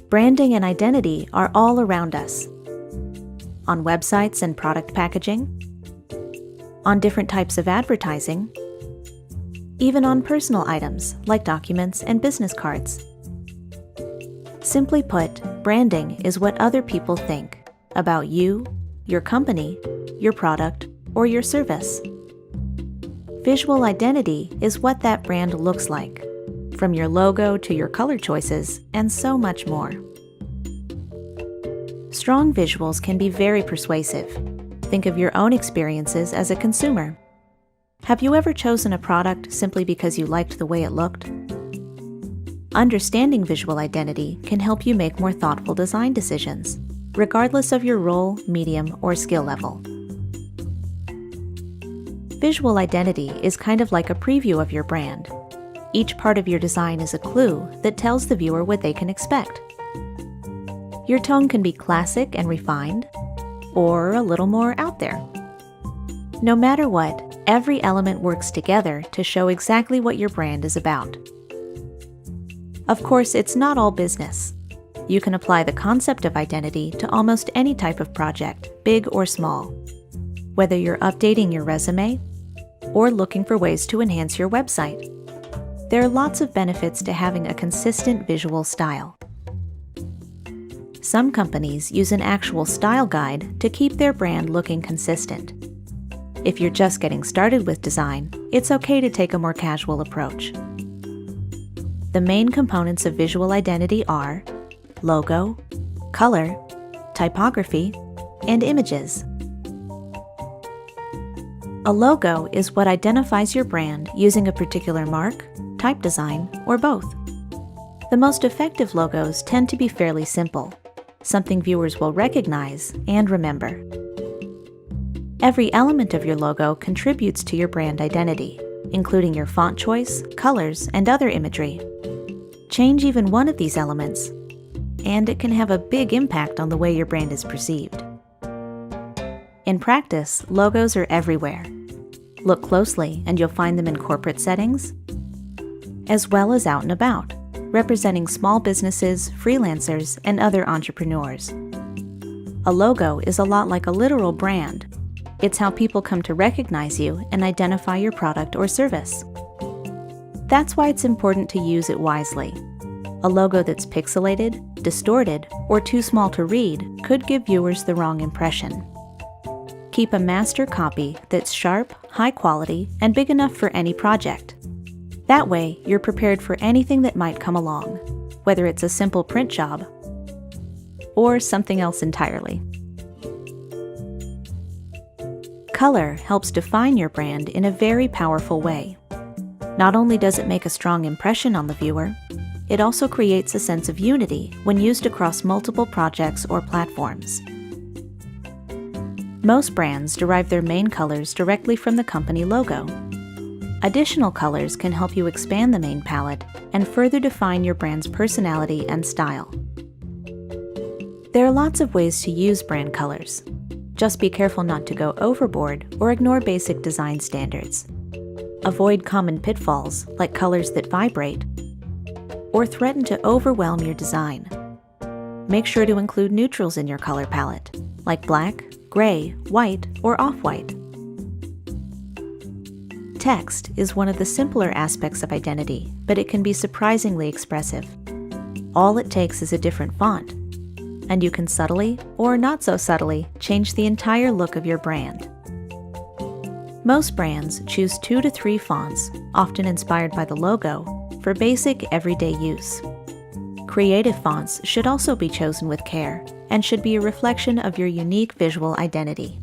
Branding and identity are all around us. On websites and product packaging, on different types of advertising, even on personal items like documents and business cards. Simply put, branding is what other people think about you, your company, your product, or your service. Visual identity is what that brand looks like, from your logo to your color choices, and so much more. Strong visuals can be very persuasive. Think of your own experiences as a consumer. Have you ever chosen a product simply because you liked the way it looked? Understanding visual identity can help you make more thoughtful design decisions, regardless of your role, medium, or skill level. Visual identity is kind of like a preview of your brand. Each part of your design is a clue that tells the viewer what they can expect. Your tone can be classic and refined, or a little more out there. No matter what, every element works together to show exactly what your brand is about. Of course, it's not all business. You can apply the concept of identity to almost any type of project, big or small. Whether you're updating your resume or looking for ways to enhance your website, there are lots of benefits to having a consistent visual style. Some companies use an actual style guide to keep their brand looking consistent. If you're just getting started with design, it's okay to take a more casual approach. The main components of visual identity are logo, color, typography, and images. A logo is what identifies your brand using a particular mark, type design, or both. The most effective logos tend to be fairly simple, something viewers will recognize and remember. Every element of your logo contributes to your brand identity, including your font choice, colors, and other imagery. Change even one of these elements, and it can have a big impact on the way your brand is perceived. In practice, logos are everywhere. Look closely and you'll find them in corporate settings, as well as out and about, representing small businesses, freelancers, and other entrepreneurs. A logo is a lot like a literal brand. It's how people come to recognize you and identify your product or service. That's why it's important to use it wisely. A logo that's pixelated, distorted, or too small to read could give viewers the wrong impression. Keep a master copy that's sharp, high quality, and big enough for any project. That way, you're prepared for anything that might come along, whether it's a simple print job or something else entirely. Color helps define your brand in a very powerful way. Not only does it make a strong impression on the viewer, it also creates a sense of unity when used across multiple projects or platforms. Most brands derive their main colors directly from the company logo. Additional colors can help you expand the main palette and further define your brand's personality and style. There are lots of ways to use brand colors. Just be careful not to go overboard or ignore basic design standards. Avoid common pitfalls like colors that vibrate or threaten to overwhelm your design. Make sure to include neutrals in your color palette, like black, gray, white, or off-white. Text is one of the simpler aspects of identity, but it can be surprisingly expressive. All it takes is a different font, and you can subtly, or not so subtly, change the entire look of your brand. Most brands choose 2 to 3 fonts, often inspired by the logo, for basic everyday use. Creative fonts should also be chosen with care and should be a reflection of your unique visual identity.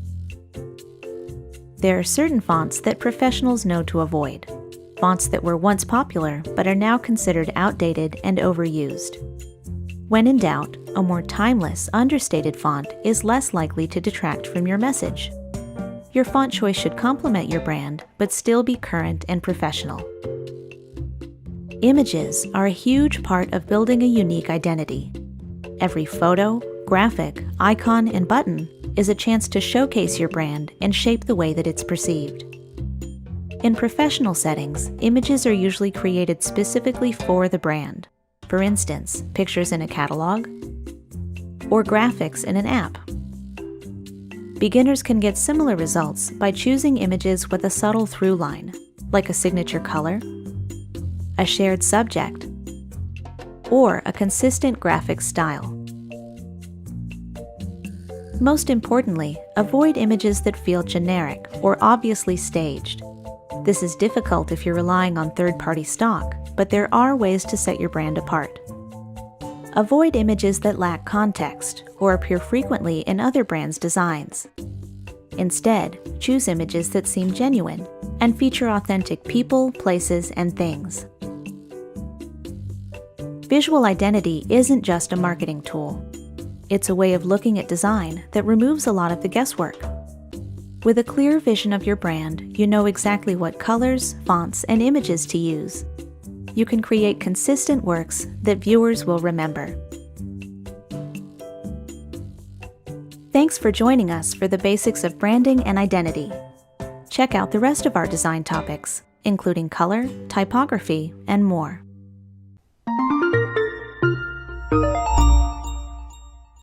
There are certain fonts that professionals know to avoid, fonts that were once popular but are now considered outdated and overused. When in doubt, a more timeless, understated font is less likely to detract from your message. Your font choice should complement your brand, but still be current and professional. Images are a huge part of building a unique identity. Every photo, graphic, icon, and button is a chance to showcase your brand and shape the way that it's perceived. In professional settings, images are usually created specifically for the brand. For instance, pictures in a catalog or graphics in an app. Beginners can get similar results by choosing images with a subtle through line, like a signature color, a shared subject, or a consistent graphic style. Most importantly, avoid images that feel generic or obviously staged. This is difficult if you're relying on third-party stock, but there are ways to set your brand apart. Avoid images that lack context or appear frequently in other brands' designs. Instead, choose images that seem genuine and feature authentic people, places, and things. Visual identity isn't just a marketing tool. It's a way of looking at design that removes a lot of the guesswork. With a clear vision of your brand, you know exactly what colors, fonts, and images to use. You can create consistent works that viewers will remember. Thanks for joining us for the basics of branding and identity. Check out the rest of our design topics, including color, typography, and more.